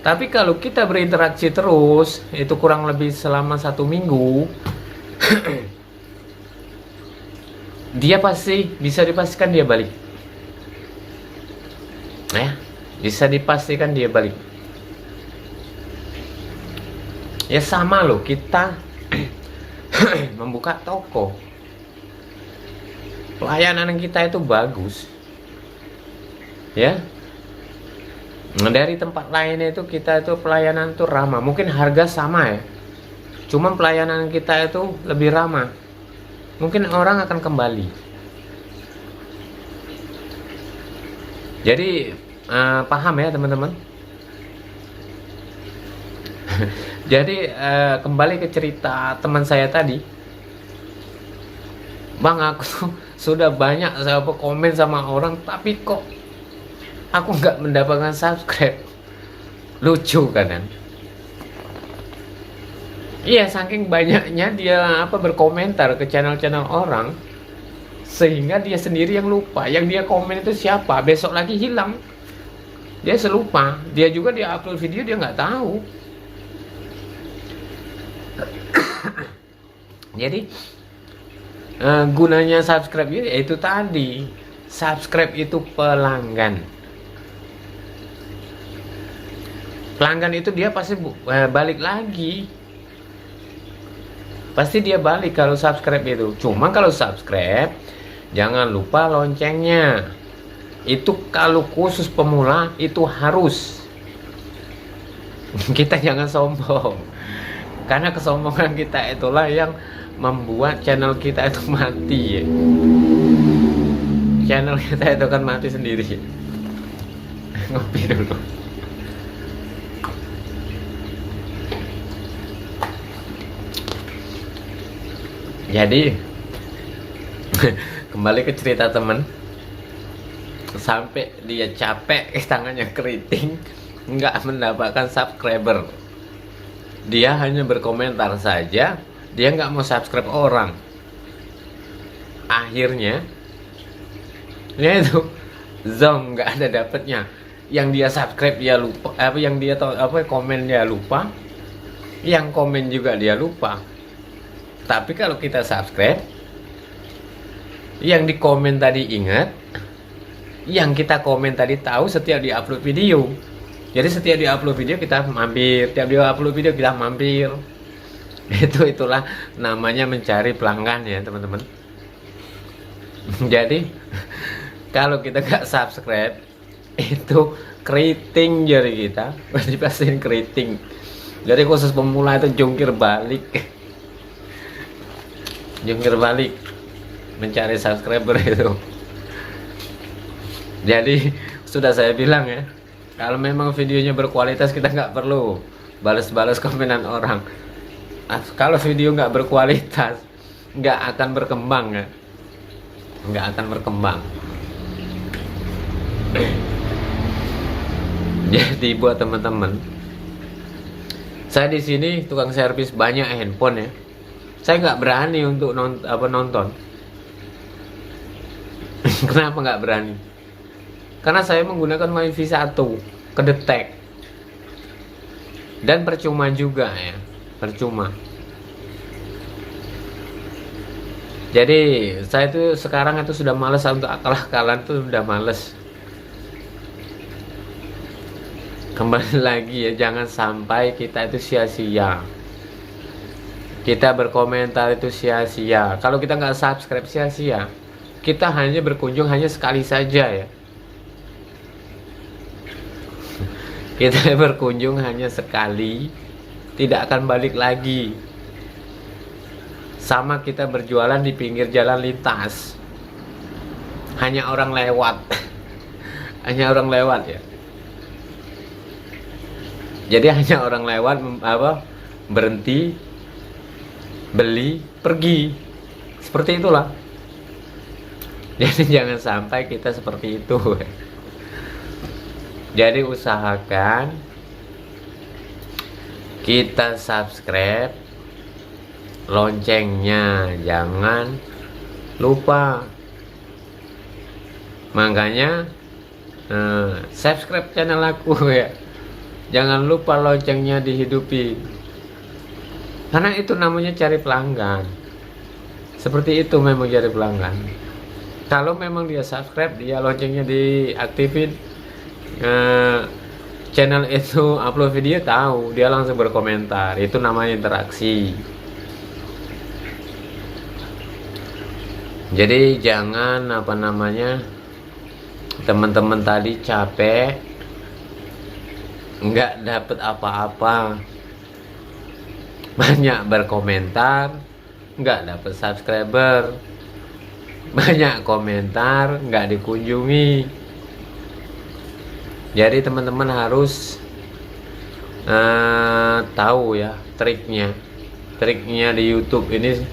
Tapi kalau kita berinteraksi terus, itu kurang lebih selama 1 minggu, dia pasti bisa dipastikan dia balik. Ya, bisa dipastikan dia balik. Ya sama loh, kita membuka toko, pelayanan kita itu bagus ya. Dari tempat lainnya itu kita itu pelayanan itu ramah, mungkin harga sama ya, cuman pelayanan kita itu lebih ramah, mungkin orang akan kembali. Jadi paham ya teman-teman. Jadi kembali ke cerita teman saya tadi, Bang, aku tuh sudah banyak saya komen sama orang tapi kok aku nggak mendapatkan subscribe. Lucu kan? Iya, saking banyaknya dia berkomentar ke channel-channel orang, sehingga dia sendiri yang lupa yang dia komen itu siapa. Besok lagi hilang, dia selupa. Dia juga dia upload video dia nggak tahu. Jadi gunanya subscribe itu tadi, subscribe itu pelanggan. Pelanggan itu dia pasti balik lagi, pasti dia balik kalau subscribe itu. Cuma kalau subscribe jangan lupa loncengnya. Itu kalau khusus pemula itu harus. Kita jangan sombong, karena kesombongan kita itulah yang membuat channel kita itu mati ya. Channel kita itu kan mati sendiri. Ngopi dulu. Jadi kembali ke cerita temen, sampai dia capek, tangannya keriting, nggak mendapatkan subscriber. Dia hanya berkomentar saja, dia nggak mau subscribe orang. Akhirnya ya itu zong, nggak ada dapatnya. Yang dia subscribe dia lupa, yang dia komen dia lupa, yang komen juga dia lupa. Tapi kalau kita subscribe, yang di komen tadi ingat, yang kita komen tadi tahu setiap di upload video. Jadi setiap di upload video kita mampir, setiap dia upload video kita mampir. Itulah namanya mencari pelanggan ya teman-teman. Jadi kalau kita gak subscribe, itu keriting jari kita, dipastiin keriting. Jadi khusus pemula itu jungkir balik, jungkir balik mencari subscriber itu. Jadi sudah saya bilang ya, kalau memang videonya berkualitas kita nggak perlu balas-balas komenan orang. Kalau video nggak berkualitas nggak akan berkembang ya, nggak akan berkembang. Jadi buat teman-teman, saya di sini tukang servis banyak handphone ya, saya nggak berani untuk nonton. Kenapa nggak berani? Karena saya menggunakan WiFi 1 kedetek, dan percuma juga ya, percuma. Jadi saya tuh sekarang itu sudah males untuk akal-akalan, tuh udah males. Kembali lagi ya, jangan sampai kita itu sia-sia, kita berkomentar itu sia-sia. Kalau kita nggak subscribe sia-sia, kita hanya berkunjung hanya sekali saja ya. Kita berkunjung hanya sekali, tidak akan balik lagi. Sama kita berjualan di pinggir jalan lintas, hanya orang lewat. Hanya orang lewat ya. Jadi hanya orang lewat berhenti, beli, pergi. Seperti itulah. Jadi jangan sampai kita seperti itu. Jadi usahakan kita subscribe, loncengnya jangan lupa. Makanya subscribe channel aku ya, jangan lupa loncengnya dihidupin, karena itu namanya cari pelanggan. Seperti itu memang cari pelanggan. Kalau memang dia subscribe, dia loncengnya diaktifin, channel itu upload video tahu, dia langsung berkomentar. Itu namanya interaksi. Jadi jangan teman-teman tadi capek nggak dapet apa-apa, banyak berkomentar nggak dapet subscriber, banyak komentar nggak dikunjungi. Jadi teman-teman harus tahu ya triknya di YouTube ini,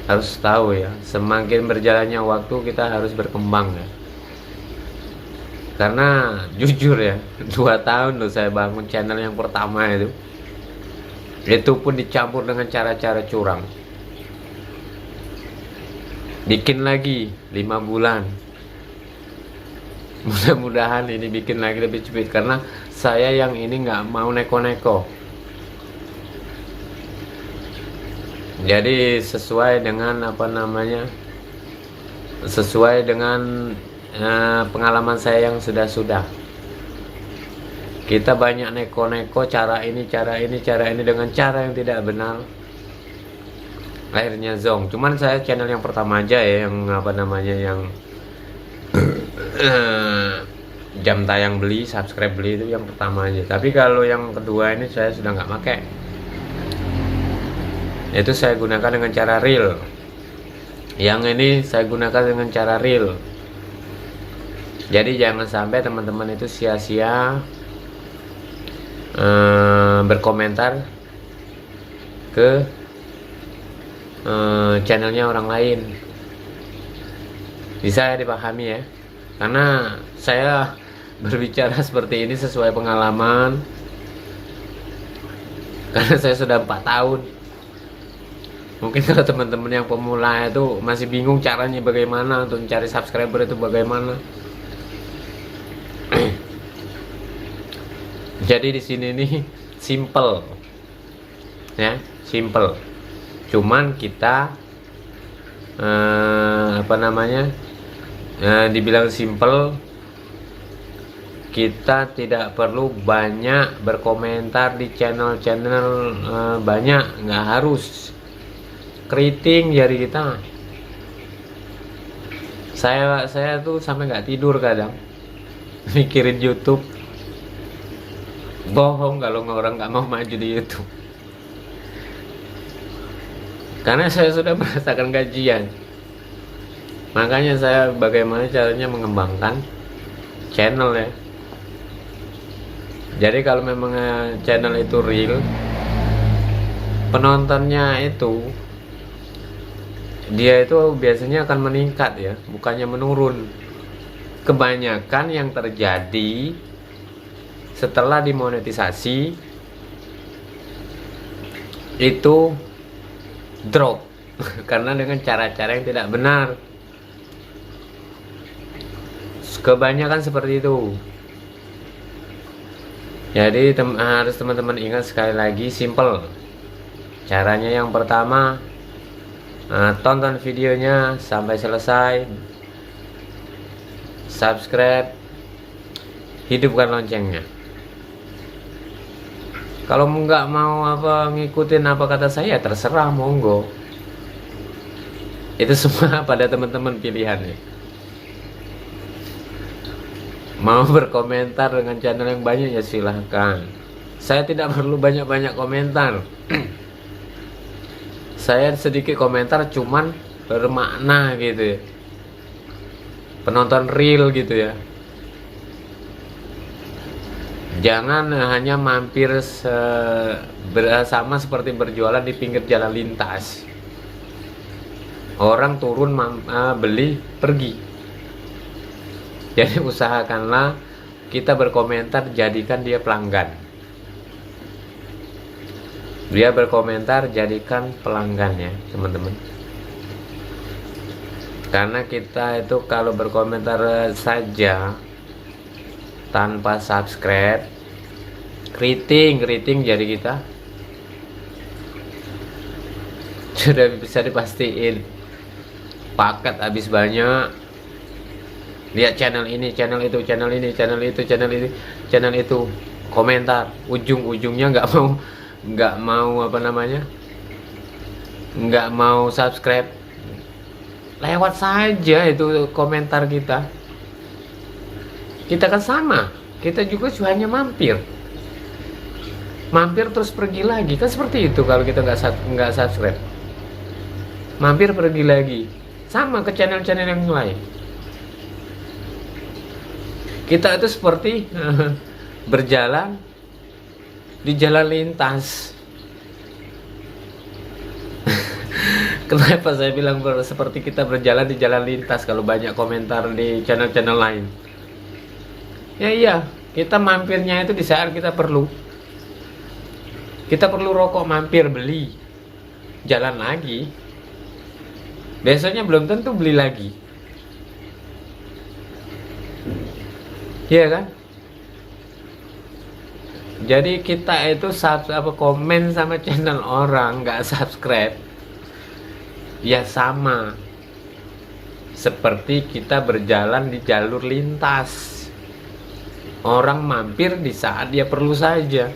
harus tahu ya. Semakin berjalannya waktu kita harus berkembang ya. Karena jujur ya, 2 tahun loh saya bangun channel yang pertama itu pun dicampur dengan cara-cara curang. Bikin lagi 5 bulan, mudah-mudahan ini bikin lagi lebih cepat, karena saya yang ini nggak mau neko-neko. Jadi sesuai dengan sesuai dengan pengalaman saya yang sudah. Kita banyak neko-neko cara ini dengan cara yang tidak benar, akhirnya zong. Cuman saya channel yang pertama aja ya, yang yang jam tayang beli, subscribe beli, itu yang pertama aja. Tapi kalau yang kedua ini saya sudah nggak pakai. Itu saya gunakan dengan cara real. Yang ini saya gunakan dengan cara real. Jadi jangan sampai teman-teman itu sia-sia berkomentar ke channelnya orang lain. Bisa dipahami ya, karena saya berbicara seperti ini sesuai pengalaman, karena saya sudah 4 tahun. Mungkin kalau teman-teman yang pemula itu masih bingung caranya bagaimana untuk mencari subscriber itu bagaimana. Jadi di sini nih simple ya, simple. Cuman kita dibilang simple, kita tidak perlu banyak berkomentar di channel-channel banyak, nggak harus. Keriting jari kita. Saya tuh sampai nggak tidur kadang. mikirin YouTube. Bohong kalau orang nggak mau maju di YouTube. Karena saya sudah merasakan gajian. Makanya saya bagaimana caranya mengembangkan channel ya. Jadi kalau memang channel itu real, penontonnya itu dia itu biasanya akan meningkat ya, bukannya menurun. Kebanyakan yang terjadi setelah dimonetisasi itu drop karena dengan cara-cara yang tidak benar. Kebanyakan seperti itu. Jadi harus teman-teman ingat sekali lagi, simple caranya. Yang pertama, tonton videonya sampai selesai, subscribe, hidupkan loncengnya. Kalau nggak mau ngikutin apa kata saya, terserah, monggo. Itu semua pada teman-teman pilihannya. Mau berkomentar dengan channel yang banyak ya silahkan. Saya tidak perlu banyak-banyak komentar. Saya sedikit komentar cuman bermakna gitu ya. Penonton real gitu ya. Jangan hanya mampir bersama seperti berjualan di pinggir jalan lintas. Orang turun beli pergi. Jadi usahakanlah kita berkomentar, jadikan dia pelanggan. Dia berkomentar, jadikan pelanggan ya teman-teman. Karena kita itu kalau berkomentar saja tanpa subscribe, keriting jadi kita sudah bisa dipastiin paket habis banyak. Lihat channel ini, channel itu, channel ini, channel itu, channel ini, channel itu, komentar, ujung-ujungnya nggak mau nggak mau subscribe. Lewat saja itu komentar kita. Kita kan sama, kita juga hanya mampir terus pergi lagi, kan seperti itu. Kalau kita nggak subscribe, mampir pergi lagi, sama ke channel-channel yang lain. Kita itu seperti berjalan di jalan lintas. Kenapa saya bilang seperti kita berjalan di jalan lintas kalau banyak komentar di channel-channel lain? Ya iya, kita mampirnya itu di saat kita perlu. Kita perlu rokok, mampir beli, jalan lagi. Besoknya belum tentu beli lagi. Iya kan? Jadi kita itu komen sama channel orang, nggak subscribe, ya sama seperti kita berjalan di jalur lintas. Orang mampir di saat dia perlu saja.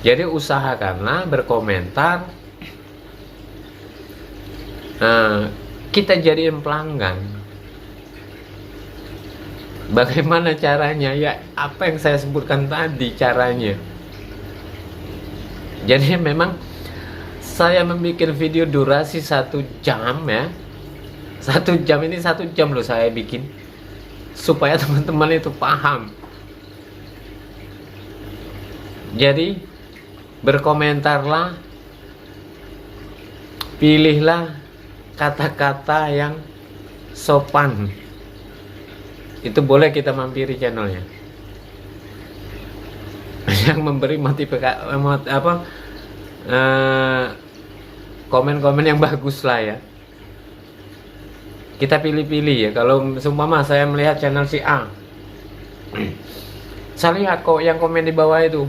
Jadi usahakanlah berkomentar, kita jadiin pelanggan. Bagaimana caranya? Ya apa yang saya sebutkan tadi caranya. Jadi memang saya membuat video durasi 1 jam ya. 1 jam ini 1 jam loh saya bikin, supaya teman-teman itu paham. Jadi berkomentarlah, pilihlah kata-kata yang sopan. Itu boleh kita mampiri channelnya. Yang memberi motivasi komen-komen yang bagus lah ya. Kita pilih-pilih ya. Kalau seumpama saya melihat channel si A, saya lihat kok yang komen di bawah itu,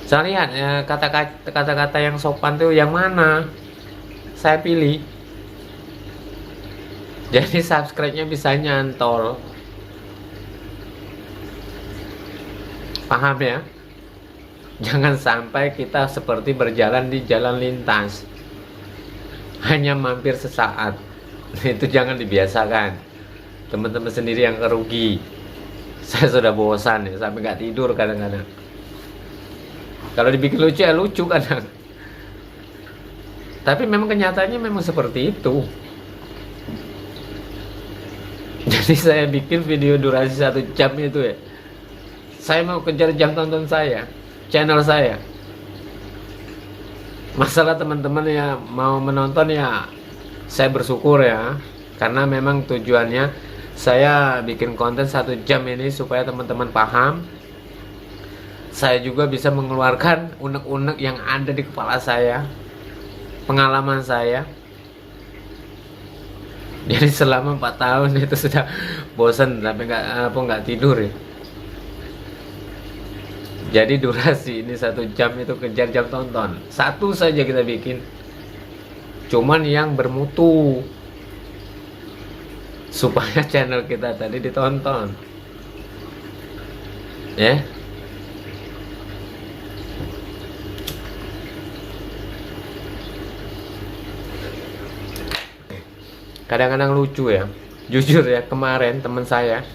saya lihat kata-kata yang sopan tuh yang mana, saya pilih. Jadi subscribe-nya bisa nyantol. Paham ya? Jangan sampai kita seperti berjalan di jalan lintas, hanya mampir sesaat. Itu jangan dibiasakan. teman-teman sendiri yang kerugi. Saya sudah bosan ya, sampai nggak tidur kadang-kadang. Kalau dibikin lucu ya lucu kadang, tapi memang kenyataannya memang seperti itu. Jadi saya bikin video durasi 1 jam itu ya, saya mau kejar jam tonton saya, channel saya. Masalah teman-teman ya mau menonton ya, saya bersyukur ya, karena memang tujuannya saya bikin konten 1 jam ini supaya teman-teman paham. Saya juga bisa mengeluarkan unek-unek yang ada di kepala saya, pengalaman saya. Jadi selama 4 tahun itu sudah bosan sampai nggak tidur ya. Jadi durasi ini 1 jam itu kejar jam tonton. Satu saja kita bikin, cuman yang bermutu, supaya channel kita tadi ditonton ya. Kadang-kadang lucu ya, jujur ya, kemarin teman saya,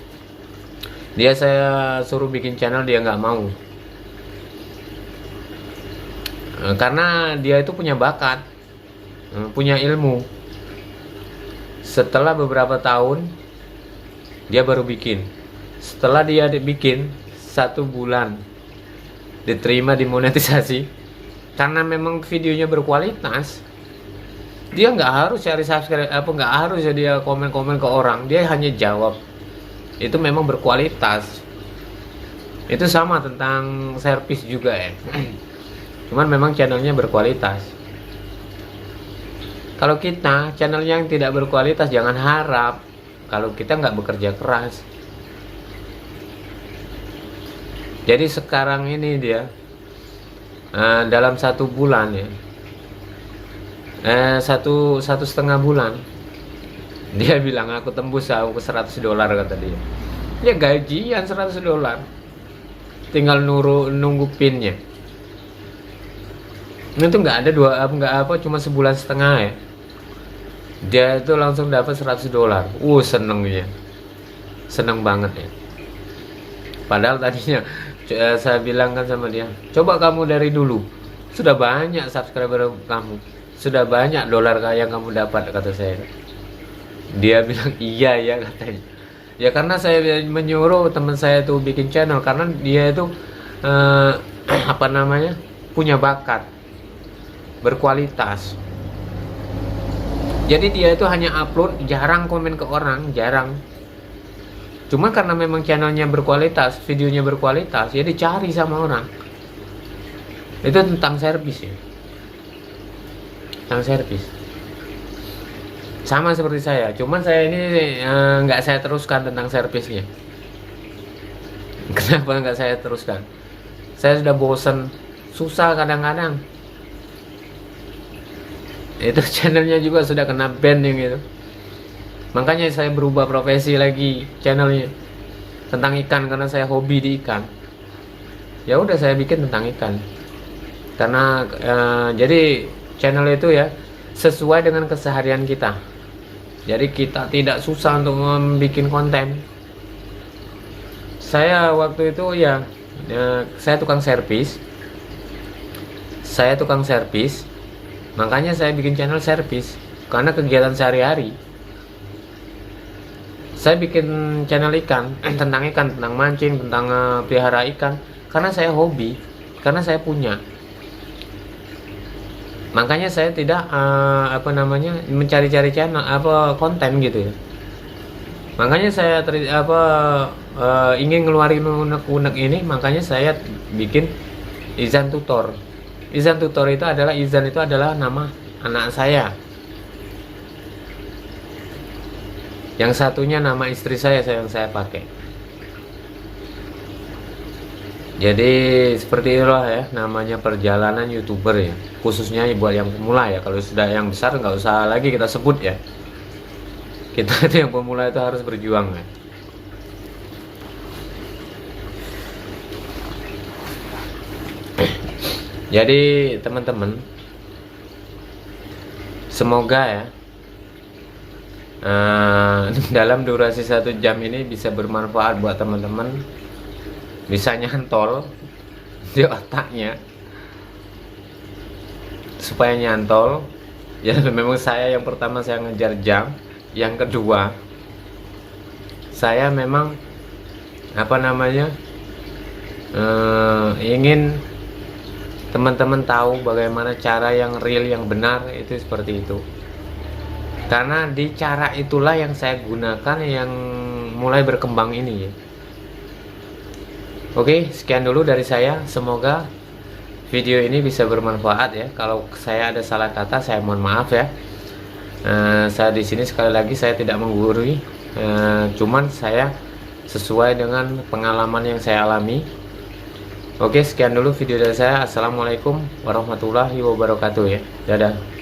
dia saya suruh bikin channel, dia nggak mau. Karena dia itu punya bakat, punya ilmu. Setelah beberapa tahun dia baru bikin. Setelah dia bikin 1 bulan diterima dimonetisasi, karena memang videonya berkualitas. Dia nggak harus cari subscribe, nggak harus ya dia komen-komen ke orang, dia hanya jawab. Itu memang berkualitas. Itu sama tentang servis juga ya. Cuman memang channelnya berkualitas. Kalau kita channel yang tidak berkualitas, jangan harap kalau kita nggak bekerja keras. Jadi sekarang ini dia dalam 1 bulan ya, 1,5 bulan, dia bilang aku tembus aku ke $100 kata dia. Dia gajian $100, tinggal nunggu pinnya. Itu nggak ada cuma 1,5 bulan ya, dia itu langsung dapat $100. Senengnya, seneng banget ya. Padahal tadinya saya bilang kan sama dia, coba kamu dari dulu, sudah banyak subscriber kamu, sudah banyak dolar yang kamu dapat, kata saya. Dia bilang iya ya katanya. Ya karena saya menyuruh teman saya itu bikin channel, karena dia itu punya bakat, berkualitas. Jadi dia itu hanya upload, jarang komen ke orang, jarang. Cuma karena memang channelnya berkualitas, videonya berkualitas, ya dicari sama orang. Itu tentang servis ya, tentang servis. Sama seperti saya, cuman saya ini nggak saya teruskan tentang servisnya. Kenapa nggak saya teruskan? Saya sudah bosan, susah kadang-kadang. Itu channelnya juga sudah kena ban yang itu. Makanya saya berubah profesi lagi channelnya, tentang ikan, karena saya hobi di ikan. Ya udah saya bikin tentang ikan. Karena jadi channel itu ya sesuai dengan keseharian kita. Jadi kita tidak susah untuk membuat konten. Saya waktu itu ya saya tukang servis. Makanya saya bikin channel servis, karena kegiatan sehari-hari. Saya bikin channel ikan, tentang mancing, tentang pelihara ikan, karena saya hobi, karena saya punya. Makanya saya tidak mencari-cari channel konten gitu ya. Makanya saya ingin ngeluarin unek-unek ini, makanya saya bikin Izan Tutor. Izan Tutor itu adalah nama anak saya. Yang satunya nama istri saya yang saya pakai. Jadi seperti itulah ya namanya perjalanan YouTuber ya. Khususnya buat yang pemula ya. Kalau sudah yang besar nggak usah lagi kita sebut ya. Kita itu yang pemula itu harus berjuang ya. Jadi teman-teman, semoga ya dalam durasi 1 jam ini bisa bermanfaat buat teman-teman, bisa nyantol di otaknya, supaya nyantol. Ya memang saya yang pertama saya ngejar jam, yang kedua saya memang ingin teman-teman tahu bagaimana cara yang real, yang benar itu seperti itu. Karena di cara itulah yang saya gunakan, yang mulai berkembang ini ya. Oke, sekian dulu dari saya. Semoga video ini bisa bermanfaat ya. Kalau saya ada salah kata, saya mohon maaf ya. Saya di sini sekali lagi saya tidak menggurui, cuman saya sesuai dengan pengalaman yang saya alami. Oke, sekian dulu video dari saya. Assalamualaikum warahmatullahi wabarakatuh ya. Dadah.